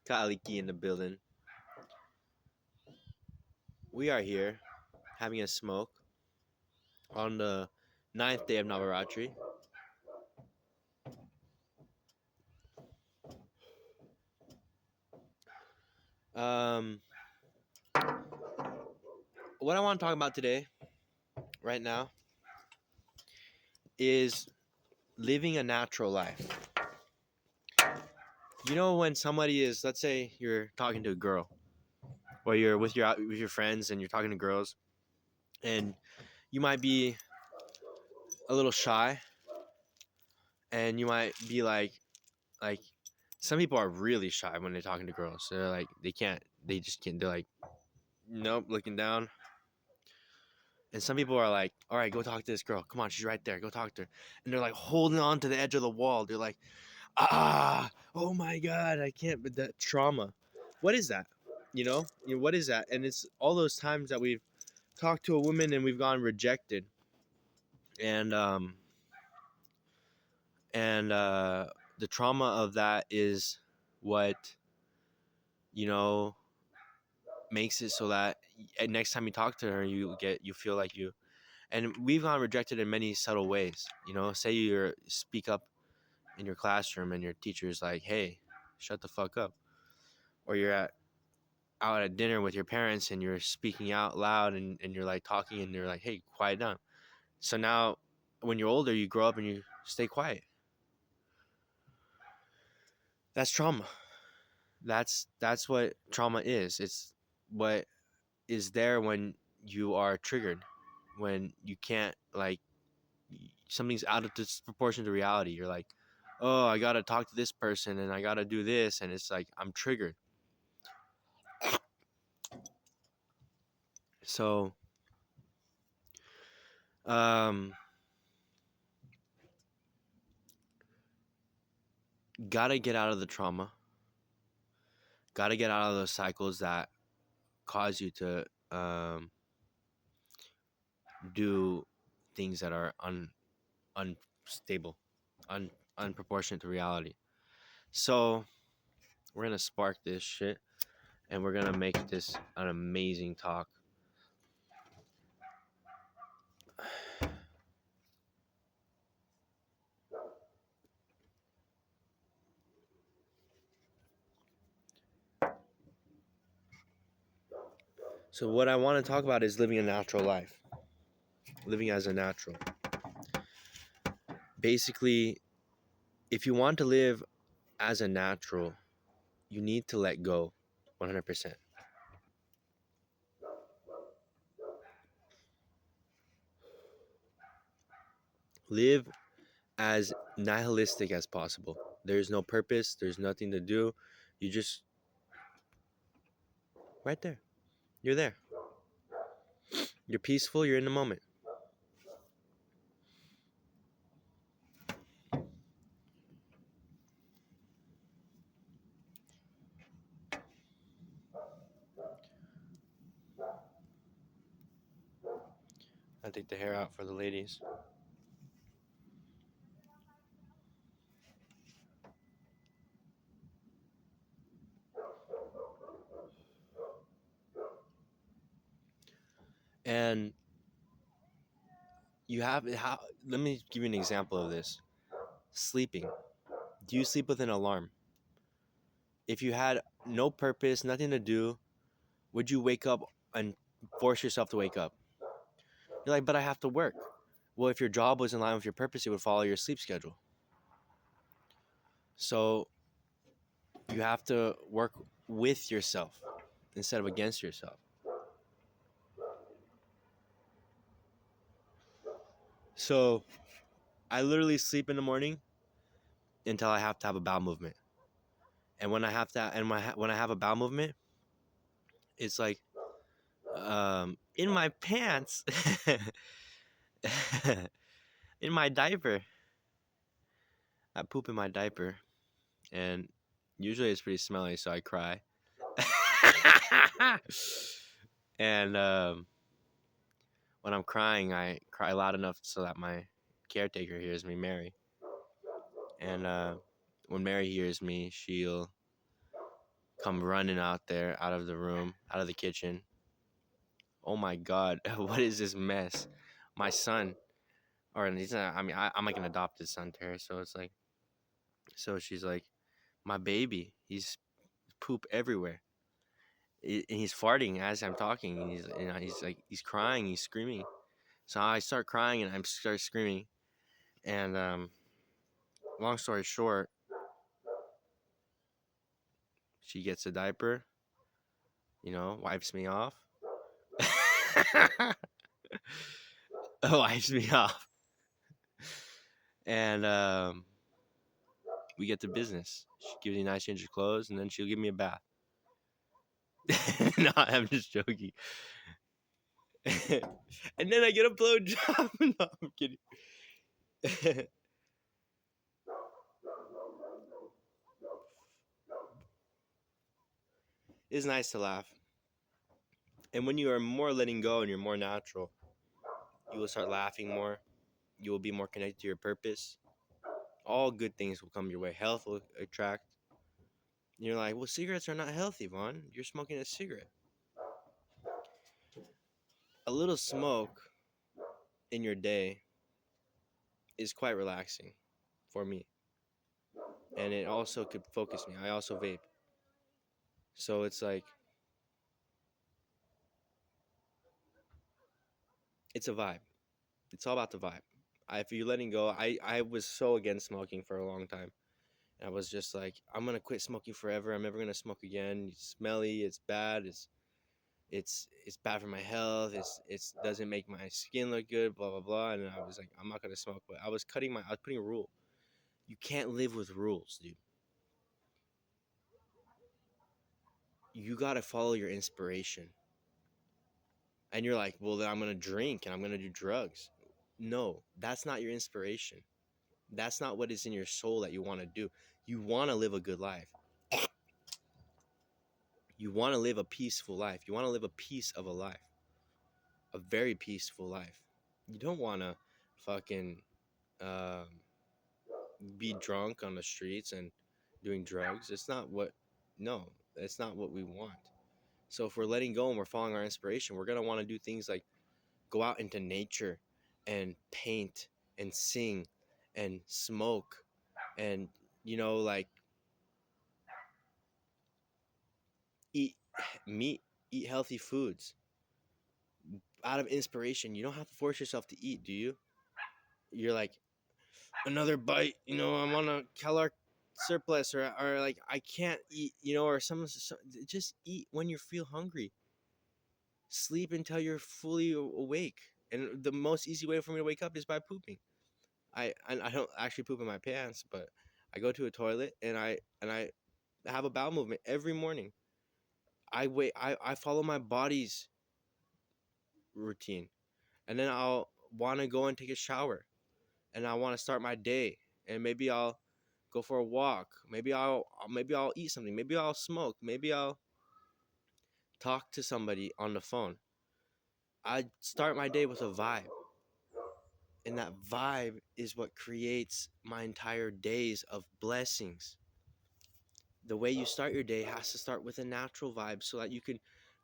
Kaliki in the building. We are here having a smoke on the ninth day of Navaratri. Um, what I want to talk about today, right now, is living a natural life. You know, when somebody is, let's say, you're talking to a girl, or you're with your friends and you're talking to girls, and you might be a little shy, and you might be like some people are really shy when they're talking to girls. They're like they just can't. They're like, nope, looking down. And some people are like, all right, go talk to this girl. Come on, she's right there. Go talk to her. And they're like holding on to the edge of the wall. They're like, oh my God, I can't. But that trauma, what is that? What is that? And it's all those times that we've talked to a woman and we've gone rejected. And the trauma of that is what, you know, makes it so that next time you talk to her, you feel like you. And we've gone rejected in many subtle ways. Say you speak up in your classroom and your teacher's like, hey, shut the fuck up. Or you're out at dinner with your parents and you're speaking out loud and you're like talking and they're like, hey, quiet down. So now when you're older, you grow up and you stay quiet. That's trauma. That's what trauma is. It's what is there when you are triggered, when you can't, like, something's out of disproportion to reality. You're like, oh, I gotta talk to this person and I gotta do this, and it's like I'm triggered. So um gotta get out of the trauma, gotta get out of those cycles that cause you to do things that are unstable, unproportionate to reality. So we're gonna spark this shit and we're gonna make this an amazing talk. So what I want to talk about is living a natural life, living as a natural. Basically, if you want to live as a natural, you need to let go 100%. Live as nihilistic as possible. There's no purpose, there's nothing to do. You just right there. You're there. You're peaceful, you're in the moment. I take the hair out for the ladies. And let me give you an example of this. Sleeping. Do you sleep with an alarm? If you had no purpose, nothing to do, would you wake up and force yourself to wake up? You're like, but I have to work. Well, if your job was in line with your purpose, it would follow your sleep schedule. So you have to work with yourself instead of against yourself. So I literally sleep in the morning until I have to have a bowel movement. And when I have that, and when I have a bowel movement, it's like in my pants, in my diaper. I poop in my diaper, and usually it's pretty smelly, so I cry. And when I'm crying, I cry loud enough so that my caretaker hears me, Mary. And when Mary hears me, she'll come running out there, out of the room, out of the kitchen. Oh my God, what is this mess? My son, or he's not, I mean, I'm like an adopted son to her. So it's like, so she's like, my baby, he's poop everywhere. And he's farting as I'm talking. And he's like, he's crying, he's screaming. So I start crying and I start screaming. And long story short, she gets a diaper, wipes me off. Wipes me off. And we get to business. She gives me a nice change of clothes, and then she'll give me a bath. No, I'm just joking. And then I get a blowjob. No, I'm kidding. It's nice to laugh. And when you are more letting go and you're more natural, you will start laughing more. You will be more connected to your purpose. All good things will come your way. Health will attract. And you're like, well, cigarettes are not healthy, Vaughn. You're smoking a cigarette. A little smoke in your day is quite relaxing for me. And it also could focus me. I also vape. So it's like, it's a vibe. It's all about the vibe. If you're letting go, I was so against smoking for a long time. And I was just like, I'm gonna quit smoking forever. I'm never gonna smoke again. It's smelly. It's bad. It's bad for my health. It's doesn't make my skin look good. Blah blah blah. And I was like, I'm not gonna smoke. But I was putting a rule. You can't live with rules, dude. You gotta follow your inspiration. And you're like, well, then I'm gonna drink and I'm gonna do drugs. No, that's not your inspiration. That's not what is in your soul that you want to do. You want to live a good life. You want to live a peaceful life. You want to live a piece of a life, a very peaceful life. You don't want to fucking um, be drunk on the streets and doing drugs. It's not what, no, that's not what we want. So if we're letting go and we're following our inspiration, we're going to want to do things like go out into nature and paint and sing and smoke and, like eat meat, eat healthy foods out of inspiration. You don't have to force yourself to eat, do you? You're like, another bite, I'm on a caloric surplus, or like, I can't eat, or just eat when you feel hungry. Sleep until you're fully awake. And the most easy way for me to wake up is by pooping. I don't actually poop in my pants, but I go to a toilet and I have a bowel movement every morning. I follow my body's routine. And then I'll want to go and take a shower, and I want to start my day, and maybe I'll go for a walk. Maybe I'll eat something. Maybe I'll smoke. Maybe I'll talk to somebody on the phone. I start my day with a vibe, and that vibe is what creates my entire days of blessings. The way you start your day has to start with a natural vibe so that you can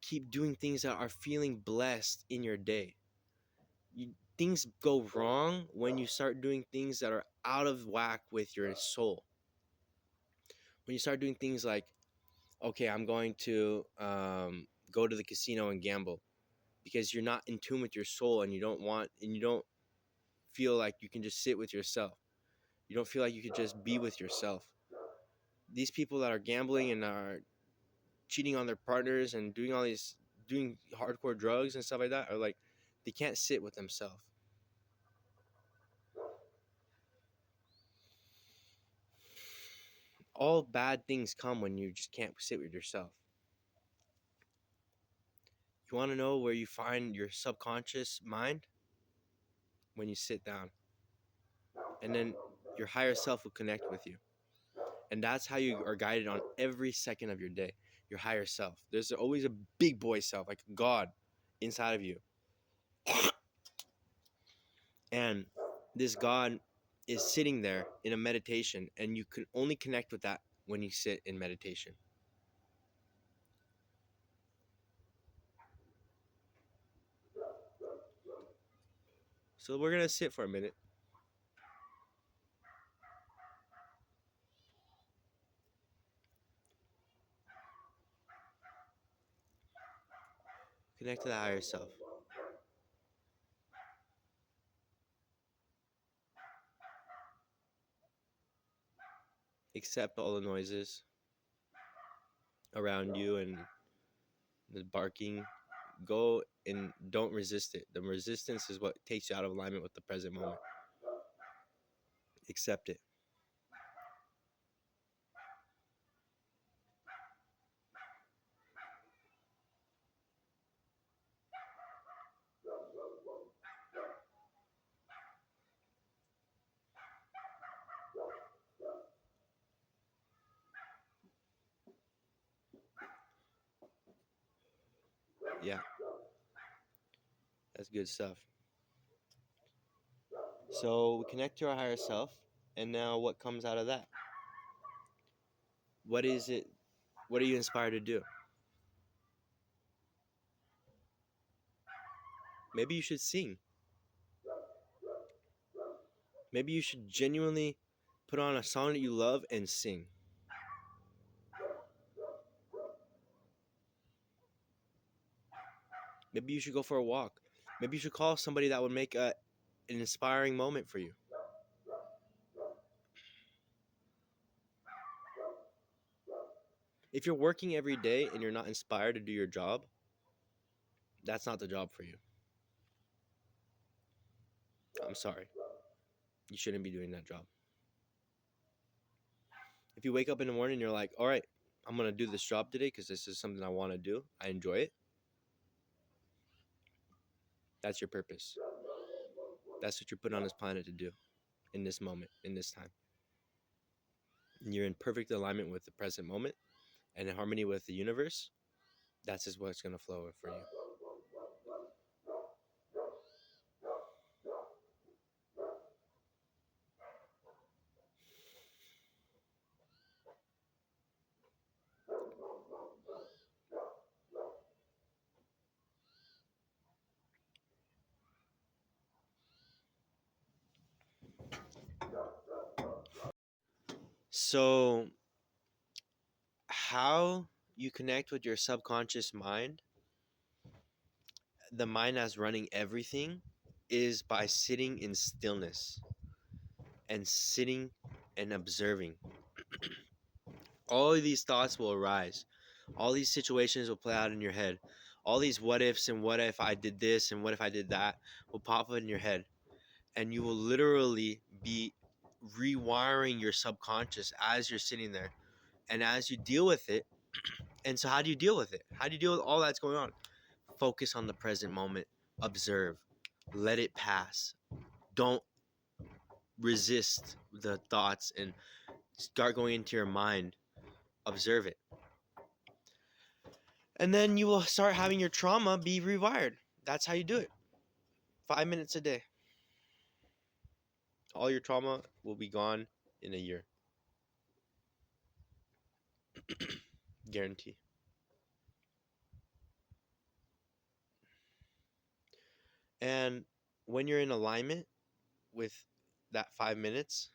keep doing things that are feeling blessed in your day. Things go wrong when you start doing things that are out of whack with your soul. When you start doing things like, okay, I'm going to go to the casino and gamble, because you're not in tune with your soul, and you don't feel like you can just sit with yourself. You don't feel like you could just be with yourself. These people that are gambling and are cheating on their partners and doing hardcore drugs and stuff like that are like, they can't sit with themselves. All bad things come when you just can't sit with yourself. You want to know where you find your subconscious mind? When you sit down. And then your higher self will connect with you. And that's how you are guided on every second of your day. Your higher self. There's always a big boy self, like God, inside of you. And this God is sitting there in a meditation, and you can only connect with that when you sit in meditation. So we're gonna sit for a minute. Connect to the higher self. Accept all the noises around you and the barking. Go and don't resist it. The resistance is what takes you out of alignment with the present moment. Accept it. Yeah, that's good stuff. So we connect to our higher self, and now what comes out of that? What is it? What are you inspired to do? Maybe you should sing. Maybe you should genuinely put on a song that you love and sing. Maybe you should go for a walk. Maybe you should call somebody that would make an inspiring moment for you. If you're working every day and you're not inspired to do your job, that's not the job for you. I'm sorry. You shouldn't be doing that job. If you wake up in the morning and you're like, all right, I'm going to do this job today because this is something I want to do, I enjoy it, that's your purpose. That's what you're put on this planet to do in this moment, in this time. And you're in perfect alignment with the present moment and in harmony with the universe. That's just what's going to flow for you. So, how you connect with your subconscious mind, the mind that's running everything, is by sitting in stillness and sitting and observing. All of these thoughts will arise. All these situations will play out in your head. All these what ifs and what if I did this and what if I did that will pop up in your head. And you will literally be rewiring your subconscious as you're sitting there and as you deal with it. And so, how do you deal with it? How do you deal with all that's going on? Focus on the present moment, observe, let it pass. Don't resist the thoughts and start going into your mind. Observe it. And then you will start having your trauma be rewired. That's how you do it. 5 minutes a day. All your trauma will be gone in a year. Guarantee. And when you're in alignment with that 5 minutes,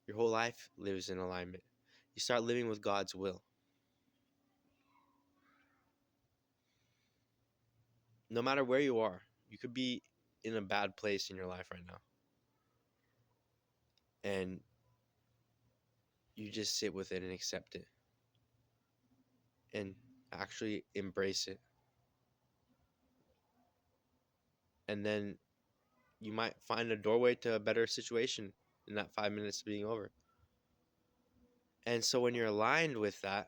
your whole life lives in alignment. You start living with God's will. No matter where you are, you could be in a bad place in your life right now. And you just sit with it and accept it. And actually embrace it. And then you might find a doorway to a better situation in that 5 minutes being over. And so when you're aligned with that,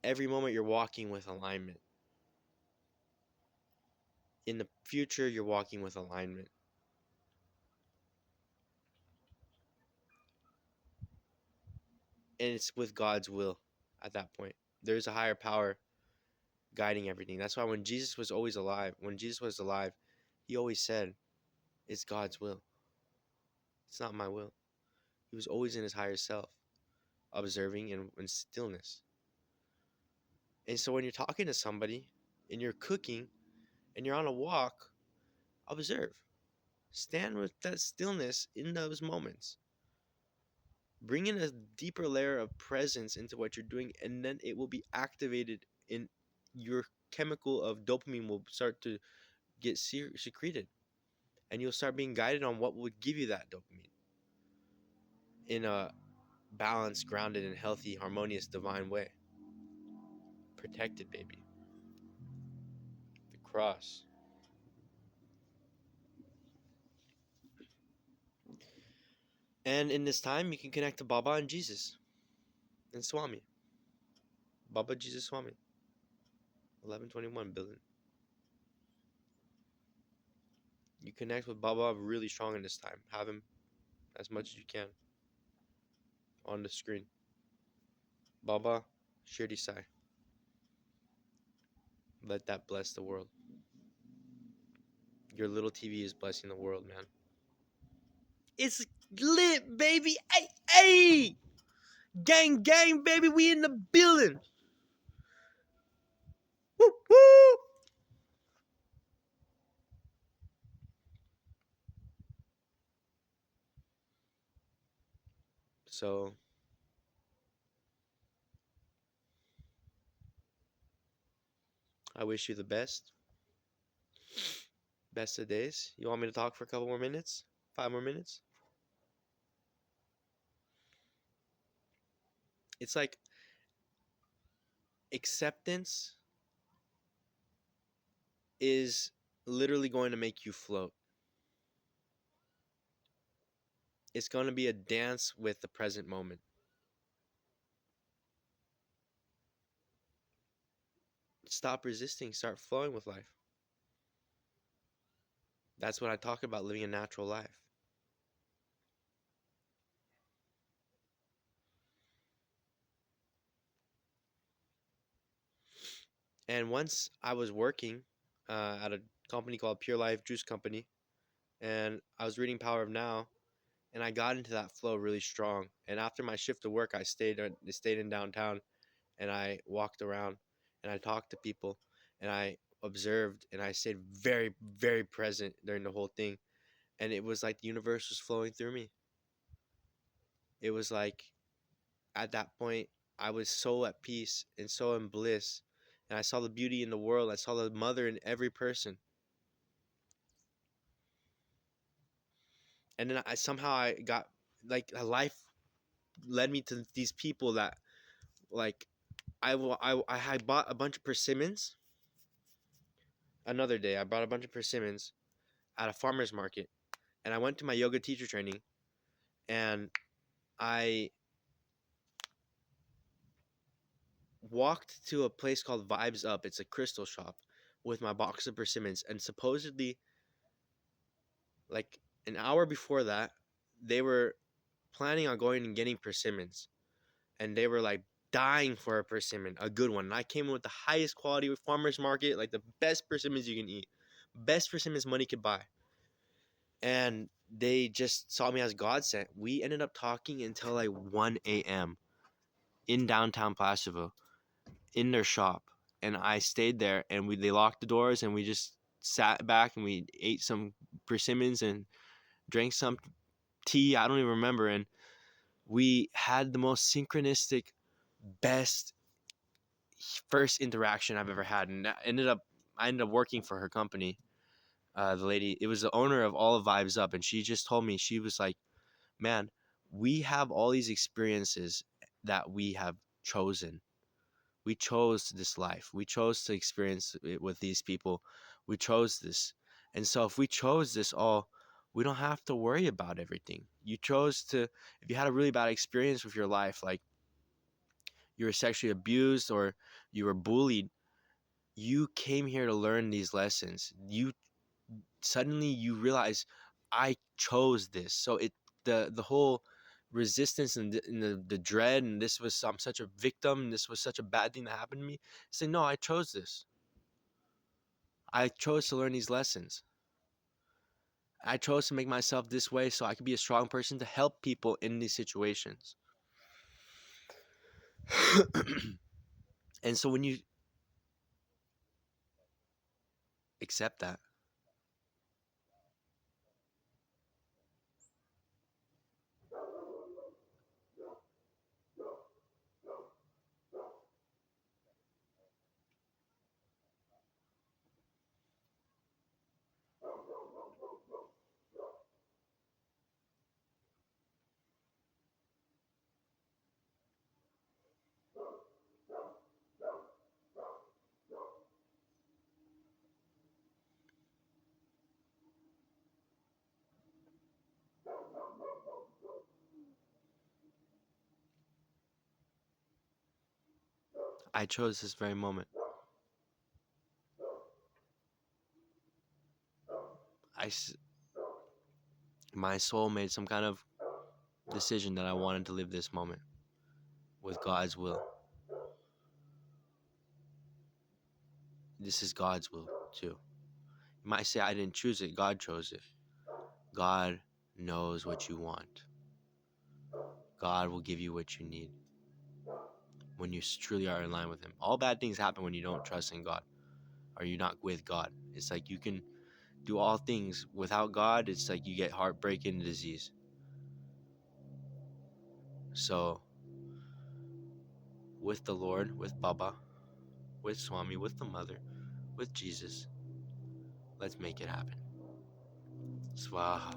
every moment you're walking with alignment. In the future, you're walking with alignment. And it's with God's will at that point. There's a higher power guiding everything. That's why when Jesus was alive, he always said, it's God's will. It's not my will. He was always in his higher self, observing and in stillness. And so when you're talking to somebody and you're cooking, and you're on a walk, observe. Stand with that stillness in those moments. Bring in a deeper layer of presence into what you're doing, and then it will be activated in your chemical of dopamine will start to get secreted, and you'll start being guided on what would give you that dopamine in a balanced, grounded, and healthy, harmonious, divine way. Protected, baby. The cross. And in this time, you can connect to Baba and Jesus and Swami. Baba, Jesus, Swami. 1121 billion. You connect with Baba really strong in this time. Have him as much as you can on the screen. Baba, Shirdi Sai. Let that bless the world. Your little TV is blessing the world, man. It's lit, baby. Hey, hey! Gang, gang, baby. We in the building. Woo, woo! So, I wish you the best. Best of days. You want me to talk for a couple more minutes? 5 more minutes? It's like acceptance is literally going to make you float. It's going to be a dance with the present moment. Stop resisting, start flowing with life. That's what I talk about, living a natural life. And once I was working at a company called Pure Life Juice Company, and I was reading Power of Now, and I got into that flow really strong. And after my shift of work, I stayed in downtown, and I walked around, and I talked to people, and I observed, and I stayed very, very present during the whole thing. And it was like the universe was flowing through me. It was like at that point, I was so at peace and so in bliss, and I saw the beauty in the world. I saw the mother in every person. And then I somehow I got like a life led me to these people that like I had bought a bunch of persimmons. Another day, I bought a bunch of persimmons at a farmer's market, and I went to my yoga teacher training, and I walked to a place called Vibes Up. It's a crystal shop with my box of persimmons, and supposedly, like an hour before that, they were planning on going and getting persimmons, and they were like dying for a persimmon, a good one. And I came in with the highest quality farmers market, like the best persimmons you can eat, best persimmons money could buy. And they just saw me as God sent. We ended up talking until like 1 a.m. in downtown Placerville in their shop, and I stayed there. And they locked the doors, and we just sat back and we ate some persimmons and drank some tea. I don't even remember, and we had the most synchronistic, best first interaction I've ever had, and I ended up working for her company. The lady, it was the owner of all of Vibes Up, and she just told me, she was like, "Man, we have all these experiences that we have chosen. We chose this life. We chose to experience it with these people. We chose this, and so if we chose this all." We don't have to worry about everything. You chose to, if you had a really bad experience with your life, like you were sexually abused or you were bullied, you came here to learn these lessons. You suddenly you realize I chose this. So the whole resistance and the dread, and this was, I'm such a victim and this was such a bad thing that happened to me. Say no, I chose this. I chose to learn these lessons. I chose to make myself this way so I could be a strong person to help people in these situations. And so when you accept that. I chose this very moment. I, my soul made some kind of decision that I wanted to live this moment with God's will. This is God's will too. You might say I didn't choose it, God chose it. God knows what you want. God will give you what you need when you truly are in line with Him. All bad things happen when you don't trust in God or you're not with God. It's like you can do all things without God. It's like you get heartbreak and disease. So, with the Lord, with Baba, with Swami, with the Mother, with Jesus, let's make it happen. Swaha.